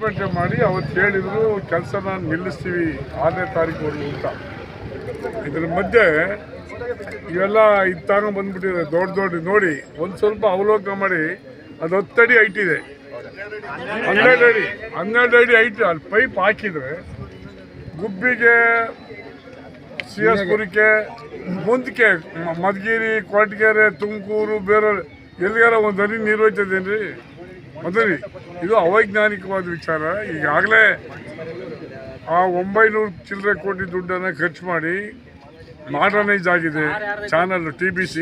ಪ್ರತಿಭಟನೆ ಮಾಡಿ ಅವತ್ತು ಹೇಳಿದ್ರು ಕೆಲಸನ ನಿಲ್ಲಿಸ್ತೀವಿ 6ನೇ ತಾರೀಕು ಅಂತ. ಇದ್ರ ಮಧ್ಯೆ ಇವೆಲ್ಲ ಇತ್ತಾಗ ಬಂದ್ಬಿಟ್ಟಿದೆ ದೊಡ್ಡ ನೋಡಿ ಒಂದು ಸ್ವಲ್ಪ ಅವಲೋಕನ ಮಾಡಿ. ಅದು 10 ಅಡಿ ಹೈಟ್ ಇದೆ, 12 ಅಡಿ ಹೈಟ್. ಅಲ್ಲಿ ಪೈಪ್ ಹಾಕಿದ್ರೆ ಗುಬ್ಬಿಗೆ, CS ಪುರಕ್ಕೆ, ಮುಂದಕ್ಕೆ ಮಧುಗಿರಿ, ಕೊರಟಗೆರೆ, ತುಮಕೂರು, ಬೇರೆ ಎಲ್ಲಿಗಾರ ಒಂದು ಹನಿ ನೀರು ಹೋಯ್ತದೇನ್ರಿ? ಮೊದಲಿ ಇದು ಅವೈಜ್ಞಾನಿಕವಾದ ವಿಚಾರ. ಈಗಾಗಲೇ ಆ 900 ಚಿಲ್ಲರೆ ಕೋಟಿ ದುಡ್ಡನ್ನು ಖರ್ಚು ಮಾಡಿ ಮಾಡರ್ನೈಸ್ ಆಗಿದೆ ಚಾನಲ್ TBC.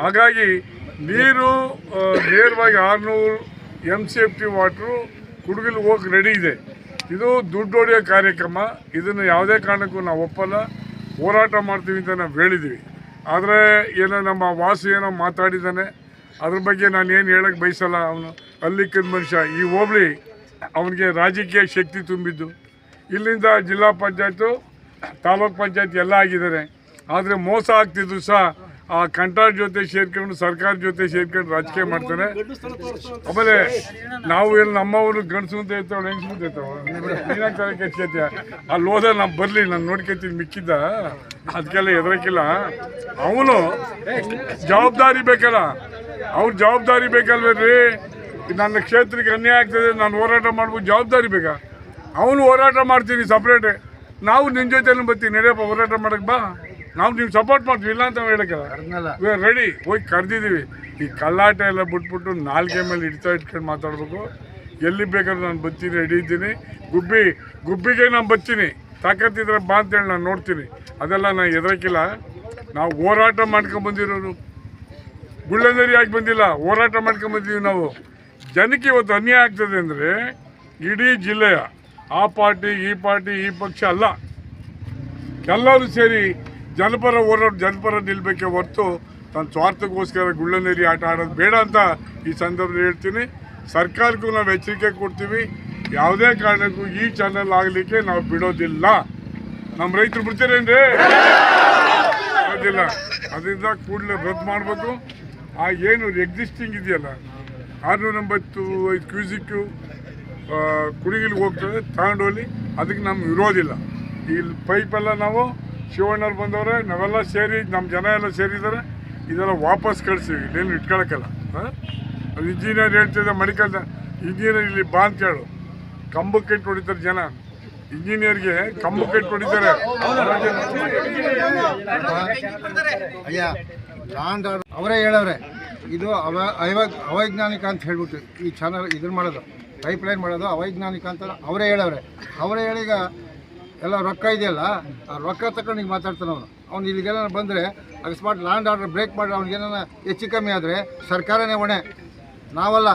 ಹಾಗಾಗಿ ನೀರು ನೇರವಾಗಿ 600 MCFT ವಾಟ್ರು ಕುಡುಗಲು ಹೋಗಿ ರೆಡಿ ಇದೆ. ಇದು ದುಡ್ಡು ಹೊಡೆಯೋ ಕಾರ್ಯಕ್ರಮ. ಇದನ್ನು ಯಾವುದೇ ಕಾರಣಕ್ಕೂ ನಾವು ಒಪ್ಪಲ್ಲ, ಹೋರಾಟ ಮಾಡ್ತೀವಿ ಅಂತ ನಾವು ಹೇಳಿದ್ದೀವಿ. ಆದರೆ ಏನೋ ನಮ್ಮ ವಾಸು ಏನೋ ಮಾತಾಡಿದ್ದಾನೆ, ಅದ್ರ ಬಗ್ಗೆ ನಾನು ಏನು ಹೇಳೋಕ್ಕೆ ಬಯಸಲ್ಲ. ಅವನು ಹಳ್ಳಿಕದ ಮನುಷ್ಯ. ಈ ಹೋಬಳಿ ಅವನಿಗೆ ರಾಜಕೀಯ ಶಕ್ತಿ ತುಂಬಿದ್ದು. ಇಲ್ಲಿಂದ ಜಿಲ್ಲಾ ಪಂಚಾಯತು, ತಾಲೂಕ್ ಪಂಚಾಯತ್ ಎಲ್ಲ ಆಗಿದ್ದಾರೆ. ಆದರೆ ಮೋಸ ಆಗ್ತಿದ್ರು ಸಹ ಆ ಕಂಟ್ರಾಕ್ಟ್ ಜೊತೆ ಸೇರ್ಕೊಂಡು, ಸರ್ಕಾರ ಜೊತೆ ಸೇರ್ಕೊಂಡು ರಾಜಕೀಯ ಮಾಡ್ತಾರೆ. ಆಮೇಲೆ ನಾವು ಎಲ್ಲ ನಮ್ಮವರು ಗಂಡಸು ಅಂತ ಇರ್ತಾವೆ, ಹೆಂಗಸು ಅಂತ ಇರ್ತಾವೆ. ನೀನಾಗ್ತಾರೆ ಕೆಚ್ಕೈತೆ ಅಲ್ಲಿ ಹೋದ ನಾವು ಬರಲಿ, ನಾನು ನೋಡ್ಕೊತೀನಿ. ಮಿಕ್ಕಿದ್ದ ಅದಕ್ಕೆಲ್ಲ ಹೆದರಕ್ಕಿಲ್ಲ. ಅವನು ಜವಾಬ್ದಾರಿ ಬೇಕಲ್ಲ, ಅವ್ರ ಜವಾಬ್ದಾರಿ ಬೇಕಲ್ವೇನ್ರಿ? ನನ್ನ ಕ್ಷೇತ್ರಕ್ಕೆ ಅನ್ಯಾಯ ಆಗ್ತದೆ, ನಾನು ಹೋರಾಟ ಮಾಡ್ಬೋದು, ಜವಾಬ್ದಾರಿ ಬೇಕಾ? ಅವನು ಹೋರಾಟ ಮಾಡ್ತೀನಿ ಸಪ್ರೇಟ್. ನಾವು ನಿನ್ನ ಜೊತೆನೂ ಬರ್ತೀವಿ, ನಡೆಯಪ್ಪ ಹೋರಾಟ ಮಾಡೋಕ್ಕೆ ಬಾ, ನಾವು ನೀವು ಸಪೋರ್ಟ್ ಮಾಡ್ತೀವಿ, ಇಲ್ಲ ಅಂತ ಹೇಳಕ್ಕಲ್ಲ. ರೆಡಿ ಹೋಗಿ ಕರೆದಿದ್ದೀವಿ. ಈ ಕಳ್ಳಾಟ ಎಲ್ಲ ಬಿಟ್ಬಿಟ್ಟು ನಾಲ್ಗೆ ಮೇಲೆ ಇಟ್ಕೊಂಡು ಮಾತಾಡಬೇಕು. ಎಲ್ಲಿ ಬೇಕಾದ್ರೂ ನಾನು ಬರ್ತೀನಿ, ರೆಡಿ ಇದ್ದೀನಿ. ಗುಬ್ಬಿಗೆ ನಾನು ಬರ್ತೀನಿ, ತಾಕತ್ತಿದ್ರೆ ಬಾ ಅಂತೇಳಿ ನಾನು ನೋಡ್ತೀನಿ. ಅದೆಲ್ಲ ನಾನು ಹೆದರಕ್ಕಿಲ್ಲ. ನಾವು ಹೋರಾಟ ಮಾಡ್ಕೊಂಬಂದಿರೋರು, ಗುಳ್ಳಂದರಿ ಆಗಿ ಬಂದಿಲ್ಲ, ಹೋರಾಟ ಮಾಡ್ಕೊಂಬಂದಿದ್ದೀವಿ ನಾವು. ಜನಕ್ಕೆ ಇವತ್ತು ಅನ್ಯಾಯ ಆಗ್ತದೆ ಅಂದರೆ ಇಡೀ ಜಿಲ್ಲೆಯ ಆ ಪಾರ್ಟಿ ಈ ಪಕ್ಷ ಅಲ್ಲ, ಎಲ್ಲರೂ ಸೇರಿ ಜನಪರ ಹೋರಾಟ, ಜನಪರ ನಿಲ್ಲಬೇಕೆ ಹೊರತು ತನ್ನ ಸ್ವಾರ್ಥಕ್ಕೋಸ್ಕರ ಗುಳ್ಳನೇರಿ ಆಟ ಆಡೋದು ಬೇಡ ಅಂತ ಈ ಸಂದರ್ಭದಲ್ಲಿ ಹೇಳ್ತೀನಿ. ಸರ್ಕಾರಕ್ಕೂ ನಾವು ಎಚ್ಚರಿಕೆ ಕೊಡ್ತೀವಿ, ಯಾವುದೇ ಕಾರಣಕ್ಕೂ ಈ ಚಾನಲ್ ಆಗಲಿಕ್ಕೆ ನಾವು ಬಿಡೋದಿಲ್ಲ. ನಮ್ಮ ರೈತರು ಬಿಡ್ತೀರೇನ್ರಿ? ಬಿಡೋದಿಲ್ಲ. ಅದರಿಂದ ಕೂಡಲೇ ರದ್ದು ಮಾಡಬೇಕು. ಆ ಏನು ಎಕ್ಸಿಸ್ಟಿಂಗ್ ಇದೆಯಲ್ಲ 685 ಕ್ಯೂಸಿಕ್ಕು ಕುಡಿಗಿಲಿಗೆ ಹೋಗ್ತದೆ, ತಗೊಂಡೋಗಿ ಅದಕ್ಕೆ ನಮ್ಗೆ ವಿರೋಧಿಲ್ಲ. ಈ ಪೈಪೆಲ್ಲ ನಾವು ಶಿವಣ್ಣವ್ರು ಬಂದವ್ರೆ, ನಾವೆಲ್ಲ ಸೇರಿ, ನಮ್ಮ ಜನ ಎಲ್ಲ ಸೇರಿದ್ದಾರೆ. ಇದೆಲ್ಲ ವಾಪಸ್ ಕಳಿಸ್ತೀವಿ, ಇಲ್ಲೇನು ಇಟ್ಕೊಳಕ್ಕಲ್ಲ. ಅದು ಇಂಜಿನಿಯರ್ ಹೇಳ್ತಿದ್ದೆ, ಮಡಿಕಲ್ದ ಇಂಜಿನಿಯರ್ ಇಲ್ಲಿ ಬಾ ಅಂತ ಹೇಳು. ಕಂಬಕ್ಕೆ ಇಟ್ಟು ಹೊಡಿತಾರೆ ಜನ, ಇಂಜಿನಿಯರ್ಗೆ ಕಂಬಕ್ಕೆ ಇಟ್ಟು ಹೊಡಿತಾರೆ. ಅವರೇ ಹೇಳವ್ರೆ ಇದು ಅವೈಜ್ಞಾನಿಕ ಅಂತ ಹೇಳ್ಬಿಟ್ಟು ಈ ಚಾನಲ್ ಇದನ್ನು ಮಾಡೋದು, ಪೈಪ್ಲೈನ್ ಮಾಡೋದು ಅವೈಜ್ಞಾನಿಕ ಅಂತ ಅವರೇ ಹೇಳವ್ರೆ. ಅವರೇ ಹೇಳೀಗ ಎಲ್ಲ ರೊಕ್ಕ ಇದೆಯಲ್ಲ, ಆ ರೊಕ್ಕ ತಗೊಂಡು ಈಗ ಮಾತಾಡ್ತಾನೆ ಅವ್ನು ಇಲ್ಲಿಗೆಲ್ಲ ಬಂದರೆ ಅಕಸ್ಮಾತ್ ಲ್ಯಾಂಡ್ ಆರ್ಡರ್ ಬ್ರೇಕ್ ಮಾಡಿ ಅವ್ನಿಗೇನ ಹೆಚ್ಚು ಕಮ್ಮಿ ಆದರೆ ಸರ್ಕಾರನೇ ಹೊಣೆ, ನಾವಲ್ಲ,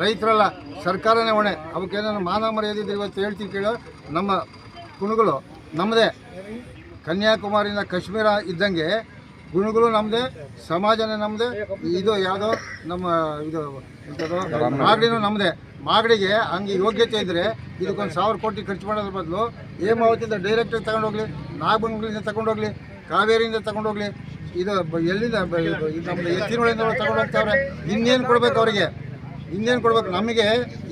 ರೈತರಲ್ಲ, ಸರ್ಕಾರನೇ ಹೊಣೆ. ಅವಕ್ಕೇನಾರ ಮಾನ ಮರ್ಯಾದಿದ್ರೆ ಇವತ್ತು ಹೇಳ್ತೀವಿ ಕೇಳೋ. ನಮ್ಮ ಕುಣುಗಳು ನಮ್ಮದೇ, ಕನ್ಯಾಕುಮಾರಿಯಿಂದ ಕಾಶ್ಮೀರ ಇದ್ದಂಗೆ ಗುಣಗಳು ನಮ್ಮದೇ, ಸಮಾಜನೇ ನಮ್ಮದೇ. ಇದು ಯಾವುದೋ ನಮ್ಮ ಇದು ಇಂಥದ್ದು ಮಾಗಡಿನೂ ನಮ್ಮದೇ. ಮಾಗಡಿಗೆ ಹಂಗೆ ಯೋಗ್ಯತೆ ಇದ್ದರೆ ಇದಕ್ಕೊಂದು 1000 ಕೋಟಿ ಖರ್ಚು ಮಾಡೋದ್ರ ಬದಲು ಹೇಮಾವತಿಯಿಂದ ಡೈರೆಕ್ಟಾಗಿ ತಗೊಂಡೋಗ್ಲಿ, ನಾಗಮಂಗಲಿಂದ ತಗೊಂಡೋಗ್ಲಿ, ಕಾವೇರಿಯಿಂದ ತಗೊಂಡೋಗ್ಲಿ, ಇದು ಎಲ್ಲಿಂದ ನಮ್ಮ ಎತ್ತಿನೊಳಗಿಂದ ತಗೊಂಡೋಗ್ತಾವ್ರೆ. ಇನ್ನೇನು ಕೊಡ್ಬೇಕು ಅವರಿಗೆ? ಇನ್ನೇನು ಕೊಡ್ಬೇಕು? ನಮಗೆ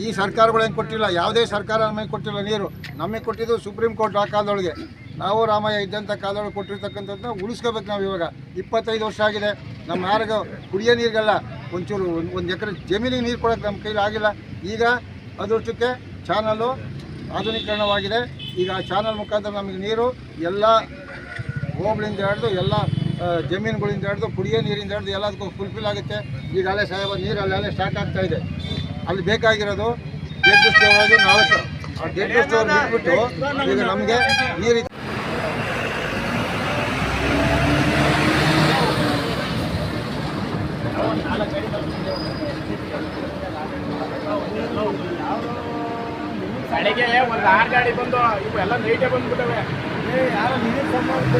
ಈ ಸರ್ಕಾರಗಳು ಏನು ಕೊಟ್ಟಿಲ್ಲ, ಯಾವುದೇ ಸರ್ಕಾರ ನಮಗೆ ಕೊಟ್ಟಿಲ್ಲ. ನೀರು ನಮಗೆ ಕೊಟ್ಟಿದ್ದು ಸುಪ್ರೀಂ ಕೋರ್ಟ್ ಆ ಕಾಲದೊಳಗೆ. ನಾವು ರಾಮಯ್ಯ ಇದ್ದಂಥ ಕಾಲದೊಳಗೆ ಕೊಟ್ಟಿರ್ತಕ್ಕಂಥದ್ದನ್ನ ಉಳಿಸ್ಕೋಬೇಕು. ನಾವು ಇವಾಗ 25 ವರ್ಷ ಆಗಿದೆ. ನಮ್ಮ ಯಾರಿಗೂ ಕುಡಿಯೋ ನೀರಿಗೆಲ್ಲ ಒಂಚೂರು 1 ಎಕರೆ ಜಮೀನಿಗೆ ನೀರು ಕೊಡೋಕ್ಕೆ ನಮ್ಮ ಕೈಲಿ ಆಗಿಲ್ಲ. ಈಗ ಅದೃಷ್ಟಕ್ಕೆ ಚಾನಲ್ಲು ಆಧುನೀಕರಣವಾಗಿದೆ. ಈಗ ಆ ಚಾನಲ್ ಮುಖಾಂತರ ನಮಗೆ ನೀರು ಎಲ್ಲ ಹೋಬಳಿಂದ ಹಿಡಿದು ಎಲ್ಲ ಜಮೀನುಗಳಿಂದ ಹಿಡಿದು ಕುಡಿಯೋ ನೀರಿಂದ ಹಿಡಿದು ಎಲ್ಲದಕ್ಕೂ ಫುಲ್ಫಿಲ್ ಆಗುತ್ತೆ. ಈಗ ಅಲ್ಲೇ ಸಾಹೇಬ ನೀರು ಅಲ್ಲೇ ಸ್ಟಾರ್ಟ್ ಆಗ್ತಾ ಇದೆ. ಅಲ್ಲಿ ಬೇಕಾಗಿರೋದು ಡೆಡ್ ಸ್ಟೋರೇಜ್ 4. ಆ ಡೆಡ್ ಸ್ಟೋರ್ ಬಿಟ್ಬಿಟ್ಟು ಈಗ ನಮಗೆ ನೀರು ಬೆಳಿಗ್ಗೆ ಒಂದು 6 ಗಾಡಿ ಬಂದು ಇವೆಲ್ಲ ನೈಟೇ ಬಂದ್ಬಿಟ್ಟವೆ. ಯಾರೋ ನೀರು ಸಂಬಂಧ